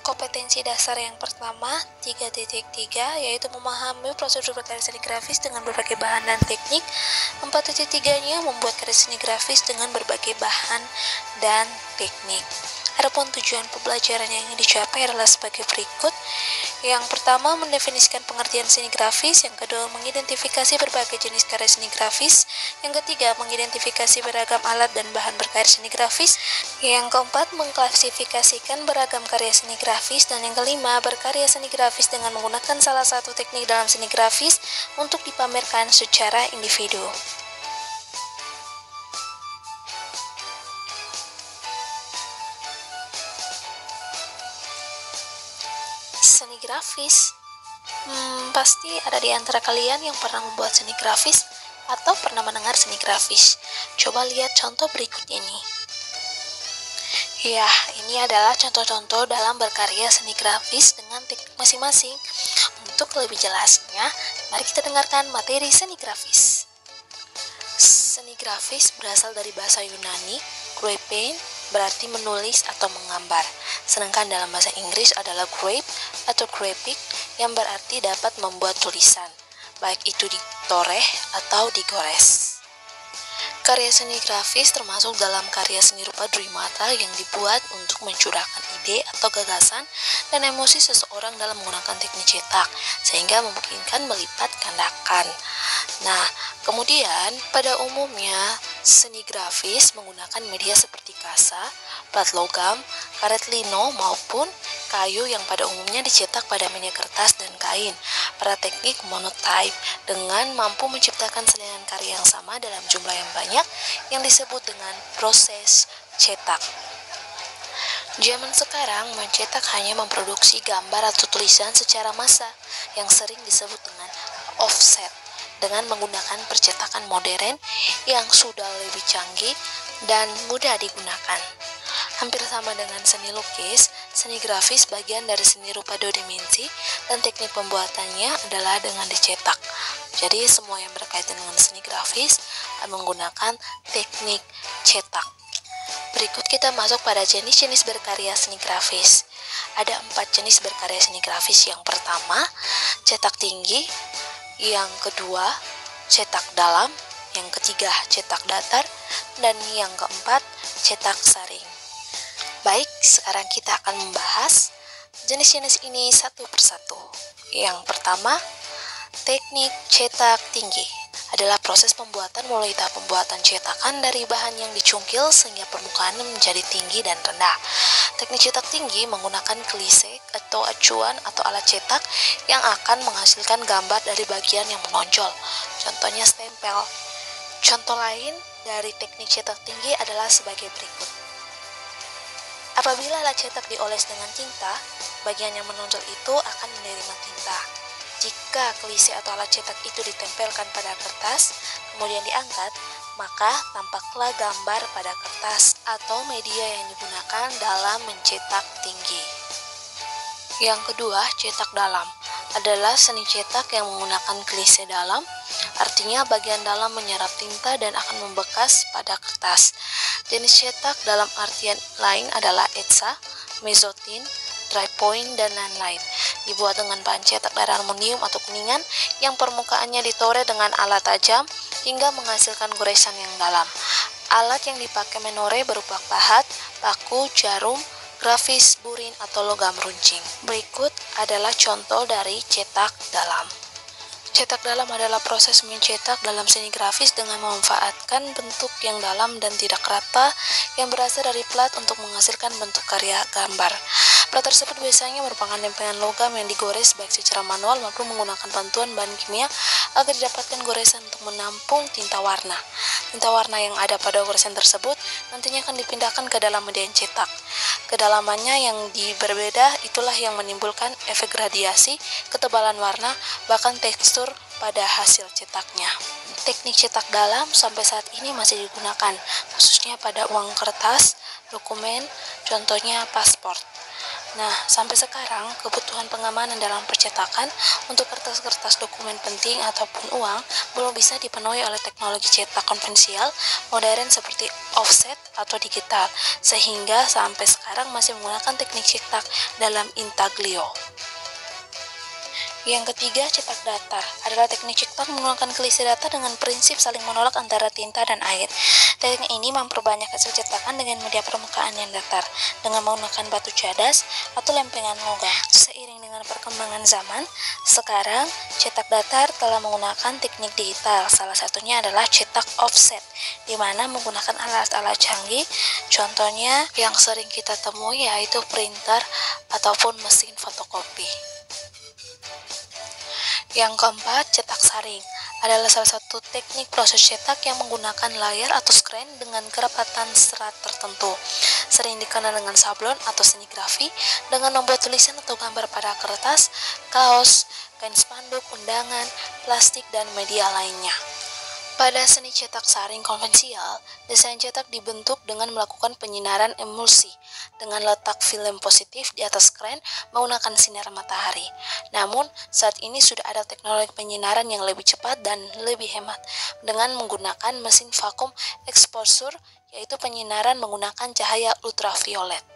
Kompetensi dasar yang pertama 3.3 yaitu memahami prosedur berkarya seni grafis dengan berbagai bahan dan teknik. 4.3-nya membuat karya seni grafis dengan berbagai bahan dan teknik. Adapun tujuan pembelajaran yang ingin dicapai adalah sebagai berikut. Yang pertama, mendefinisikan pengertian seni grafis. Yang kedua, mengidentifikasi berbagai jenis karya seni grafis. Yang ketiga, mengidentifikasi beragam alat dan bahan berkarya seni grafis. Yang keempat, mengklasifikasikan beragam karya seni grafis. Dan yang kelima, berkarya seni grafis dengan menggunakan salah satu teknik dalam seni grafis untuk dipamerkan secara individu. Seni grafis pasti ada di antara kalian yang pernah membuat seni grafis atau pernah mendengar seni grafis. Coba lihat contoh berikut ini. Ya, ini adalah contoh-contoh dalam berkarya seni grafis dengan teknik masing-masing. Untuk lebih jelasnya, mari kita dengarkan materi seni grafis. Seni grafis berasal dari bahasa Yunani, graphein, berarti menulis atau menggambar. Sedangkan dalam bahasa Inggris adalah grape atau graphic yang berarti dapat membuat tulisan, baik itu ditoreh atau digores. Karya seni grafis termasuk dalam karya seni rupa Drimata yang dibuat untuk mencurahkan ide atau gagasan dan emosi seseorang dalam menggunakan teknik cetak, sehingga memungkinkan melipat gandakan. Nah, kemudian pada umumnya seni grafis menggunakan media seperti kasa, plat logam, karet lino maupun kayu yang pada umumnya dicetak pada media kertas dan kain pada teknik monotype dengan mampu menciptakan salinan karya yang sama dalam jumlah yang banyak yang disebut dengan proses cetak. Zaman sekarang mencetak hanya memproduksi gambar atau tulisan secara massal yang sering disebut dengan offset dengan menggunakan percetakan modern yang sudah lebih canggih dan mudah digunakan. Hampir sama dengan seni lukis, seni grafis bagian dari seni rupa dua dimensi dan teknik pembuatannya adalah dengan dicetak. Jadi semua yang berkaitan dengan seni grafis menggunakan teknik cetak. Berikut kita masuk pada jenis-jenis berkarya seni grafis. Ada 4 jenis berkarya seni grafis. Yang pertama, cetak tinggi. Yang kedua, cetak dalam. Yang ketiga, cetak datar. Dan yang keempat, cetak saring. Baik, sekarang kita akan membahas jenis-jenis ini satu persatu. Yang pertama, teknik cetak tinggi adalah proses pembuatan mulai tahap pembuatan cetakan dari bahan yang dicungkil sehingga permukaan menjadi tinggi dan rendah. Teknik cetak tinggi menggunakan klise atau acuan atau alat cetak yang akan menghasilkan gambar dari bagian yang menonjol. Contohnya stempel. Contoh lain dari teknik cetak tinggi adalah sebagai berikut. Apabila alat cetak dioles dengan tinta, bagian yang menonjol itu akan menerima tinta. Jika klise atau alat cetak itu ditempelkan pada kertas, kemudian diangkat, maka tampaklah gambar pada kertas atau media yang digunakan dalam mencetak tinggi. Yang kedua, cetak dalam adalah seni cetak yang menggunakan klise dalam, artinya bagian dalam menyerap tinta dan akan membekas pada kertas. Jenis cetak dalam artian lain adalah etsa, mezotin, dry point, dan lain-lain. Dibuat dengan bahan cetak dari aluminium atau kuningan yang permukaannya ditore dengan alat tajam hingga menghasilkan goresan yang dalam. Alat yang dipakai menore berupa pahat, paku, jarum, grafis, burin, atau logam runcing. Berikut adalah contoh dari cetak dalam. Cetak dalam adalah proses mencetak dalam seni grafis dengan memanfaatkan bentuk yang dalam dan tidak rata yang berasal dari plat untuk menghasilkan bentuk karya gambar. Plat tersebut biasanya merupakan lempengan logam yang digores baik secara manual maupun menggunakan bantuan bahan kimia agar didapatkan goresan untuk menampung tinta warna. Tinta warna yang ada pada goresan tersebut nantinya akan dipindahkan ke dalam media cetak. Kedalamannya yang berbeda itulah yang menimbulkan efek radiasi, ketebalan warna, bahkan tekstur pada hasil cetaknya. Teknik cetak dalam sampai saat ini masih digunakan, khususnya pada uang kertas, dokumen, contohnya paspor. Nah, sampai sekarang kebutuhan pengamanan dalam percetakan untuk kertas-kertas dokumen penting ataupun uang belum bisa dipenuhi oleh teknologi cetak konvensional modern seperti offset atau digital, sehingga sampai sekarang masih menggunakan teknik cetak dalam intaglio. Yang ketiga, cetak datar adalah teknik cetak menggunakan klise datar dengan prinsip saling menolak antara tinta dan air. Teknik ini memperbanyak hasil cetakan dengan media permukaan yang datar, dengan menggunakan batu cadas atau lempengan logam. Seiring dengan perkembangan zaman, sekarang cetak datar telah menggunakan teknik digital. Salah satunya adalah cetak offset, di mana menggunakan alat-alat canggih. Contohnya yang sering kita temui yaitu printer ataupun mesin fotokopi. Yang keempat, cetak saring adalah salah satu teknik proses cetak yang menggunakan layar atau screen dengan kerapatan serat tertentu. Sering dikenal dengan sablon atau senigrafi dengan membuat tulisan atau gambar pada kertas, kaos, kain spanduk, undangan, plastik, dan media lainnya. Pada seni cetak saring konvensional, desain cetak dibentuk dengan melakukan penyinaran emulsi dengan letak film positif di atas kren menggunakan sinar matahari. Namun, saat ini sudah ada teknologi penyinaran yang lebih cepat dan lebih hemat dengan menggunakan mesin vakum exposure, yaitu penyinaran menggunakan cahaya ultraviolet.